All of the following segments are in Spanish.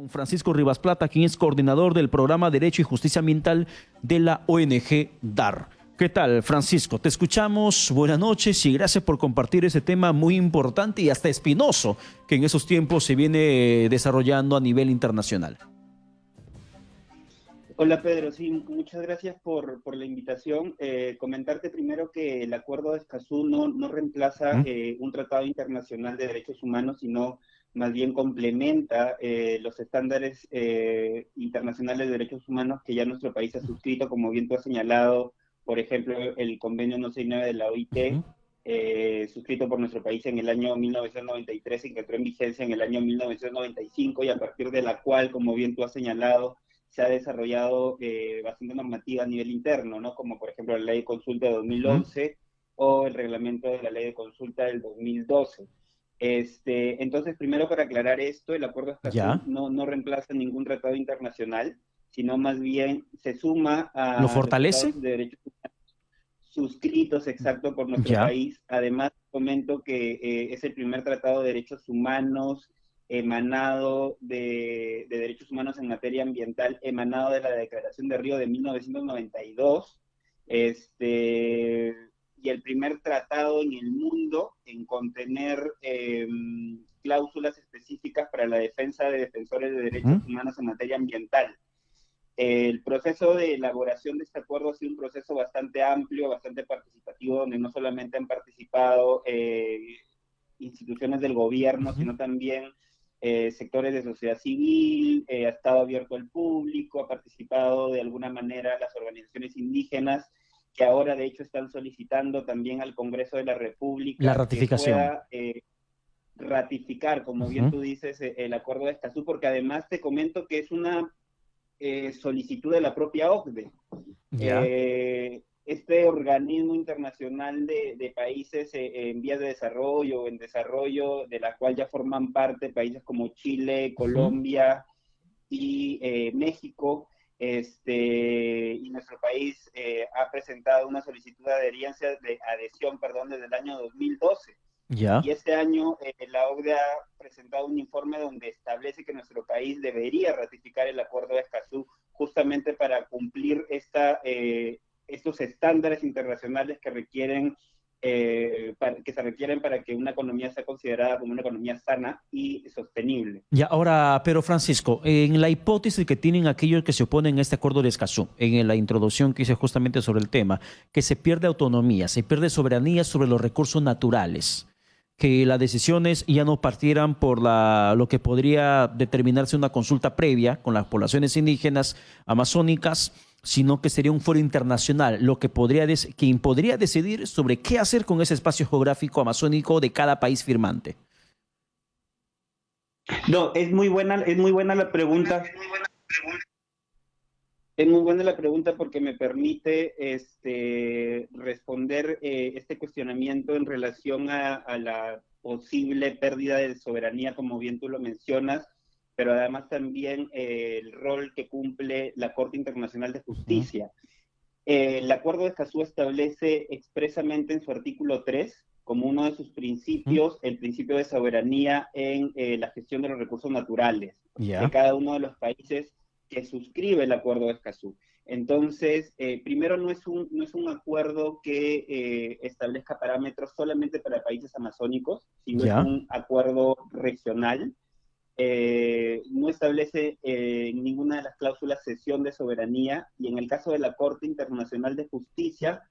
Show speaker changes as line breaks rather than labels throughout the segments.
Con Francisco Rivas Plata, quien es coordinador del programa Derecho y Justicia Ambiental de la ONG DAR. ¿Qué tal, Francisco? Te escuchamos. Buenas noches y gracias por compartir ese tema muy importante y hasta espinoso que en esos tiempos se viene desarrollando a nivel internacional.
Hola Pedro, sí, muchas gracias por la invitación. Comentarte primero que el Acuerdo de Escazú no reemplaza un tratado internacional de derechos humanos, sino más bien complementa los estándares internacionales de derechos humanos que ya nuestro país ha suscrito, como bien tú has señalado, por ejemplo, el Convenio No. 69 de la OIT, suscrito por nuestro país en el año 1993 y que entró en vigencia en el año 1995, y a partir de la cual, como bien tú has señalado, se ha desarrollado bastante normativa a nivel interno, ¿no? Como por ejemplo la Ley de Consulta de 2011 o el reglamento de la Ley de Consulta del 2012. Entonces, primero para aclarar esto, el Acuerdo de Escazú no reemplaza ningún tratado internacional, sino más bien se suma
¿Lo
a los
fortalece?
tratados de derechos humanos suscritos, exacto, por nuestro país. Además, comento que es el primer tratado de derechos humanos emanado de derechos humanos en materia ambiental, emanado de la Declaración de Río de 1992, y el primer tratado en el mundo en contener cláusulas específicas para la defensa de defensores de derechos humanos en materia ambiental. El proceso de elaboración de este acuerdo ha sido un proceso bastante amplio, bastante participativo, donde no solamente han participado instituciones del gobierno, sino también sectores de sociedad civil, ha estado abierto al público, ha participado de alguna manera las organizaciones indígenas, que ahora de hecho están solicitando también al Congreso de la República
La ratificación.
que pueda ratificar, como bien tú dices, el Acuerdo de Escazú, porque además te comento que es una solicitud de la propia OCDE. Este organismo internacional de países en vías de desarrollo o en desarrollo, de la cual ya forman parte países como Chile, Colombia y México, y nuestro país ha presentado una solicitud de adhesión desde el año 2012. Y este año la OCDE ha presentado un informe donde establece que nuestro país debería ratificar el Acuerdo de Escazú justamente para cumplir estos estándares internacionales que se requieren para que una economía sea considerada como una economía sana y sostenible.
Ya, ahora, pero Francisco, en la hipótesis que tienen aquellos que se oponen a este acuerdo de Escazú, en la introducción que hice justamente sobre el tema, que se pierde autonomía, se pierde soberanía sobre los recursos naturales, que las decisiones ya no partieran por lo que podría determinarse una consulta previa con las poblaciones indígenas amazónicas, sino que sería un foro internacional, quien podría decidir sobre qué hacer con ese espacio geográfico amazónico de cada país firmante.
No, es muy buena la pregunta. Es muy buena la pregunta porque me permite responder este cuestionamiento en relación a la posible pérdida de soberanía, como bien tú lo mencionas, pero además también el rol que cumple la Corte Internacional de Justicia. El Acuerdo de Escazú establece expresamente en su artículo 3, como uno de sus principios, el principio de soberanía en la gestión de los recursos naturales de cada uno de los países que suscribe el Acuerdo de Escazú. Entonces, primero no es un acuerdo que establezca parámetros solamente para países amazónicos, sino es un acuerdo regional. No establece ninguna de las cláusulas cesión de soberanía, y en el caso de la Corte Internacional de Justicia,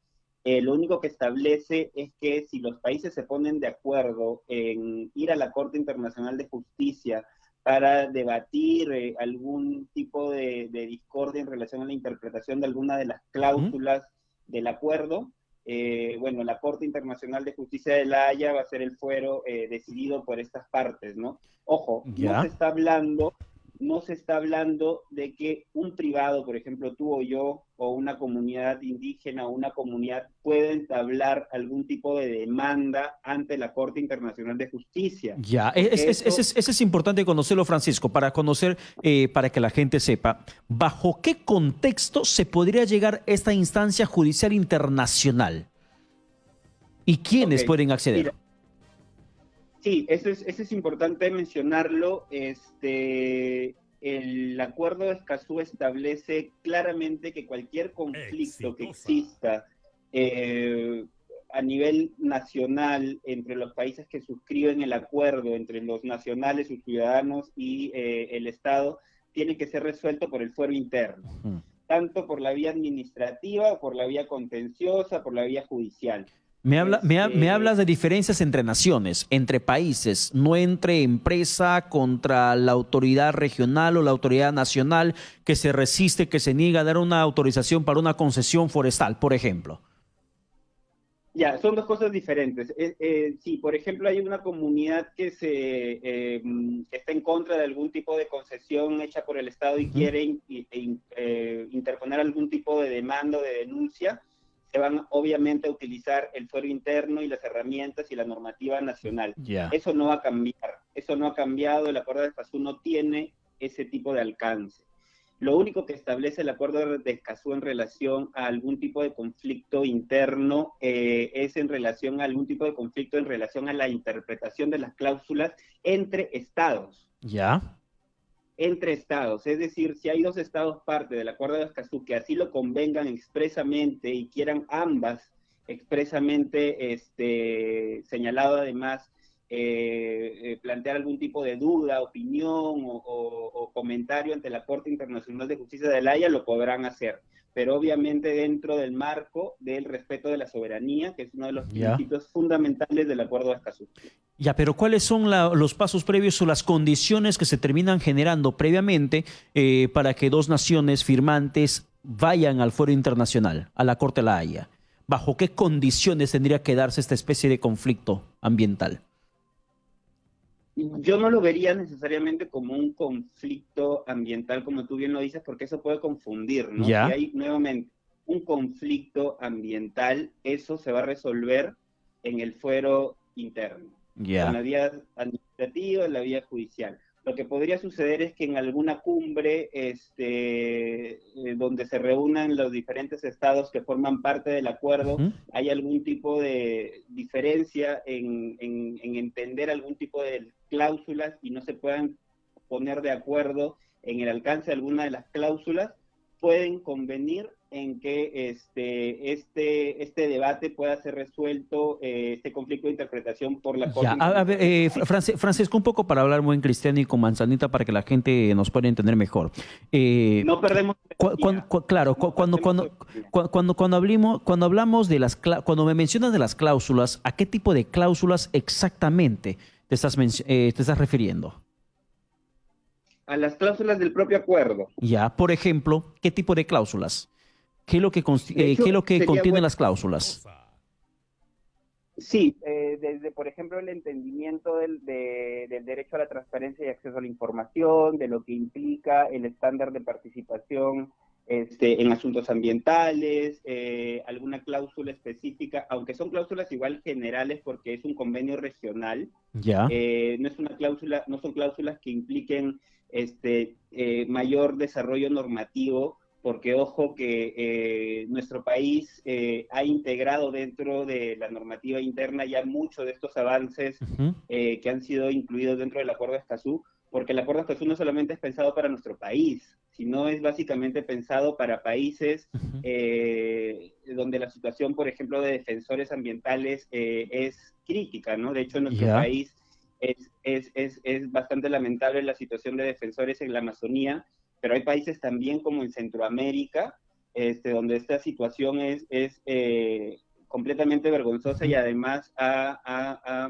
lo único que establece es que si los países se ponen de acuerdo en ir a la Corte Internacional de Justicia para debatir algún tipo de discordia en relación a la interpretación de alguna de las cláusulas del acuerdo, bueno, la Corte Internacional de Justicia de La Haya va a ser el fuero decidido por estas partes, ¿no? Ojo, no se está hablando de que un privado, por ejemplo, tú o yo, o una comunidad indígena o una comunidad pueda entablar algún tipo de demanda ante la Corte Internacional de Justicia.
Ese es importante conocerlo, Francisco, para conocer, para que la gente sepa, ¿bajo qué contexto se podría llegar a esta instancia judicial internacional? ¿Y quiénes pueden acceder?
Mira, sí, eso es importante mencionarlo. el Acuerdo de Escazú establece claramente que cualquier conflicto que exista a nivel nacional entre los países que suscriben el acuerdo, entre los nacionales, sus ciudadanos y el Estado, tiene que ser resuelto por el fuero interno, tanto por la vía administrativa, por la vía contenciosa, por la vía judicial.
Me hablas de diferencias entre naciones, entre países, no entre empresa contra la autoridad regional o la autoridad nacional que se resiste, que se niega a dar una autorización para una concesión forestal, por ejemplo.
Ya, son dos cosas diferentes. Si, por ejemplo, hay una comunidad que está en contra de algún tipo de concesión hecha por el Estado y quiere interponer algún tipo de demanda o de denuncia, se van obviamente a utilizar el fuero interno y las herramientas y la normativa nacional. Eso no va a cambiar, eso no ha cambiado, el Acuerdo de Escazú no tiene ese tipo de alcance. Lo único que establece el Acuerdo de Escazú en relación a algún tipo de conflicto interno es en relación a algún tipo de conflicto en relación a la interpretación de las cláusulas entre estados. Entre estados, es decir, si hay dos estados parte del Acuerdo de Escazú que así lo convengan expresamente y quieran ambas expresamente señalado además plantear algún tipo de duda, opinión o comentario ante la Corte Internacional de Justicia de La Haya, lo podrán hacer, pero obviamente dentro del marco del respeto de la soberanía, que es uno de los principios fundamentales del Acuerdo de Escazú.
Pero ¿cuáles son los pasos previos o las condiciones que se terminan generando previamente para que dos naciones firmantes vayan al fuero internacional, a la Corte de La Haya? ¿Bajo qué condiciones tendría que darse esta especie de conflicto ambiental?
Yo no lo vería necesariamente como un conflicto ambiental, como tú bien lo dices, porque eso puede confundir, ¿no? Si hay nuevamente un conflicto ambiental, eso se va a resolver en el fuero interno, en la vía administrativa, en la vía judicial. Lo que podría suceder es que en alguna cumbre donde se reúnan los diferentes estados que forman parte del acuerdo, hay algún tipo de diferencia en entender algún tipo de cláusulas y no se puedan poner de acuerdo en el alcance de alguna de las cláusulas, pueden convenir en que este debate pueda ser resuelto, este conflicto de interpretación por la Corte.
A ver, Francisco, un poco para hablar buen cristiano y con manzanita para que la gente nos pueda entender mejor.
No perdemos.
Cuando me mencionas de las cláusulas, ¿a qué tipo de cláusulas exactamente te estás refiriendo?
A las cláusulas del propio acuerdo.
Por ejemplo, ¿qué tipo de cláusulas? ¿Qué es lo que contienen las cláusulas?
Sí, desde, por ejemplo, el entendimiento del derecho a la transparencia y acceso a la información, de lo que implica el estándar de participación en asuntos ambientales, alguna cláusula específica, aunque son cláusulas igual generales porque es un convenio regional, no son cláusulas que impliquen mayor desarrollo normativo, porque ojo que nuestro país ha integrado dentro de la normativa interna ya muchos de estos avances que han sido incluidos dentro del Acuerdo de Escazú, porque el Acuerdo de Escazú no solamente es pensado para nuestro país, sino es básicamente pensado para países donde la situación, por ejemplo, de defensores ambientales es crítica, ¿no? De hecho, en nuestro país es bastante lamentable la situación de defensores en la Amazonía, pero hay países también como en Centroamérica, donde esta situación es completamente vergonzosa y además ha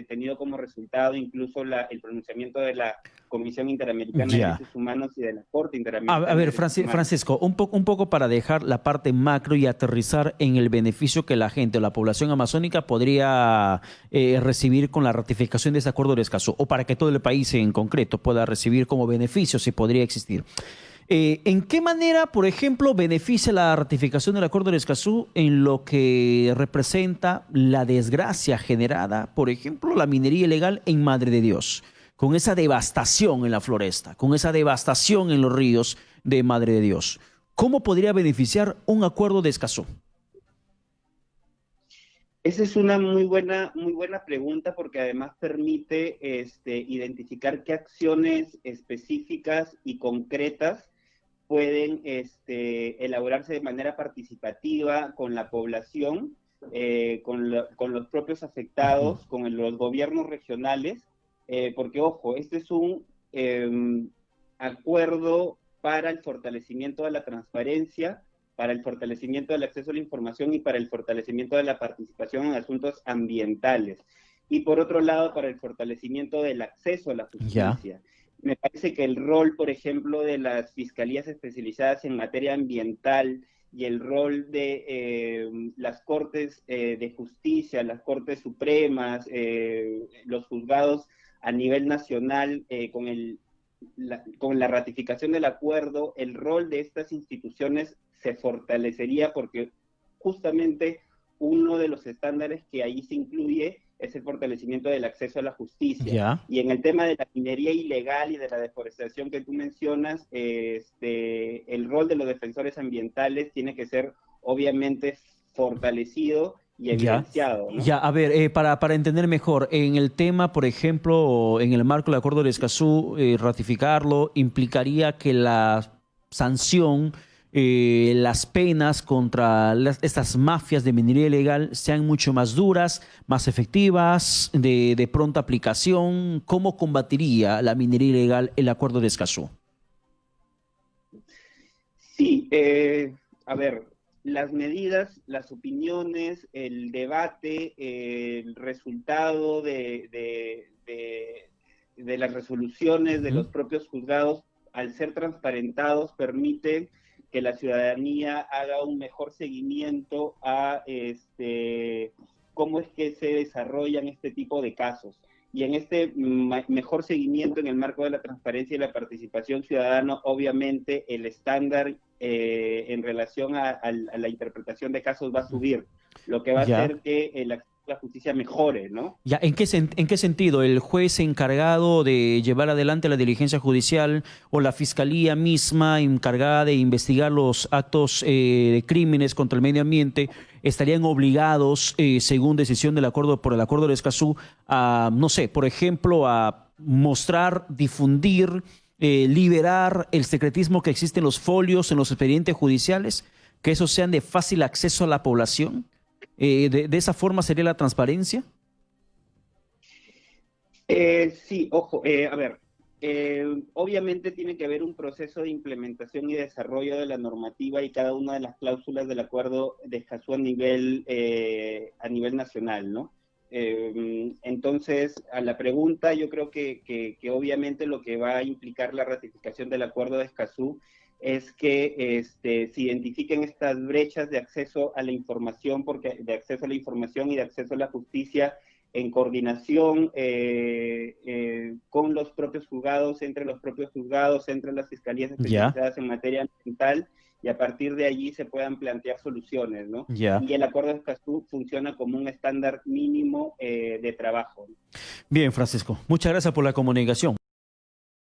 tenido como resultado incluso el pronunciamiento de la Comisión Interamericana de Derechos Humanos y de la Corte Interamericana.
A ver, Francisco, un poco para dejar la parte macro y aterrizar en el beneficio que la gente o la población amazónica podría recibir con la ratificación de ese acuerdo de Escazú, o para que todo el país en concreto pueda recibir como beneficio, si podría existir. ¿En qué manera, por ejemplo, beneficia la ratificación del Acuerdo de Escazú en lo que representa la desgracia generada, por ejemplo, la minería ilegal en Madre de Dios, con esa devastación en la floresta, con esa devastación en los ríos de Madre de Dios? ¿Cómo podría beneficiar un Acuerdo de Escazú?
Esa es una muy buena pregunta porque además permite identificar qué acciones específicas y concretas pueden elaborarse de manera participativa con la población, con los propios
Ujú.
afectados, con los gobiernos regionales, porque ojo, este es un acuerdo para el fortalecimiento de la transparencia, para el fortalecimiento del acceso a la información y para el fortalecimiento de la participación en asuntos ambientales. Y por otro lado, para el fortalecimiento del acceso a la
Ya,
justicia. Me parece que el rol, por ejemplo, de las fiscalías especializadas en materia ambiental y el rol de las cortes de justicia, las cortes supremas, los juzgados a nivel nacional, con la ratificación del acuerdo, el rol de estas instituciones se fortalecería porque justamente uno de los estándares que ahí se incluye es el fortalecimiento del acceso a la justicia.
ya.
Y en el tema de la minería ilegal y de la deforestación que tú mencionas, el rol de los defensores ambientales tiene que ser obviamente fortalecido y
Ya,
evidenciado, ¿no?
ya, a ver, para entender mejor, en el tema, por ejemplo, en el marco del Acuerdo de Escazú, ratificarlo implicaría que la sanción, las penas contra estas mafias de minería ilegal sean mucho más duras, más efectivas, de pronta aplicación. ¿Cómo combatiría la minería ilegal el Acuerdo de Escazú?
Sí, a ver, las medidas, las opiniones, el debate, el resultado de las resoluciones de
Ujú.
los propios juzgados, al ser transparentados, permiten que la ciudadanía haga un mejor seguimiento a cómo es que se desarrollan este tipo de casos. Y en este mejor seguimiento en el marco de la transparencia y la participación ciudadana, obviamente el estándar en relación a la interpretación de casos va a subir, lo que va a
Ya.
hacer que la justicia mejore, ¿no?
Ya, en qué sentido? ¿El juez encargado de llevar adelante la diligencia judicial o la fiscalía misma encargada de investigar los actos de crímenes contra el medio ambiente estarían obligados, según decisión del acuerdo por el Acuerdo de Escazú, a, no sé, por ejemplo, a mostrar, difundir, liberar el secretismo que existe en los folios, en los expedientes judiciales, que esos sean de fácil acceso a la población? De esa forma sería la transparencia.
Sí, ojo, a ver, obviamente tiene que haber un proceso de implementación y desarrollo de la normativa y cada una de las cláusulas del acuerdo de Escazú a nivel nacional, ¿no? Entonces, a la pregunta, yo creo que obviamente lo que va a implicar la ratificación del acuerdo de Escazú es que se identifiquen estas brechas de acceso a la información, porque de acceso a la información y de acceso a la justicia en coordinación con los propios juzgados, entre las fiscalías
Ya,
especializadas en materia ambiental, y a partir de allí se puedan plantear soluciones, ¿no?
ya.
Y el acuerdo de Escazú funciona como un estándar mínimo de trabajo.
Bien, Francisco. Muchas gracias por la comunicación.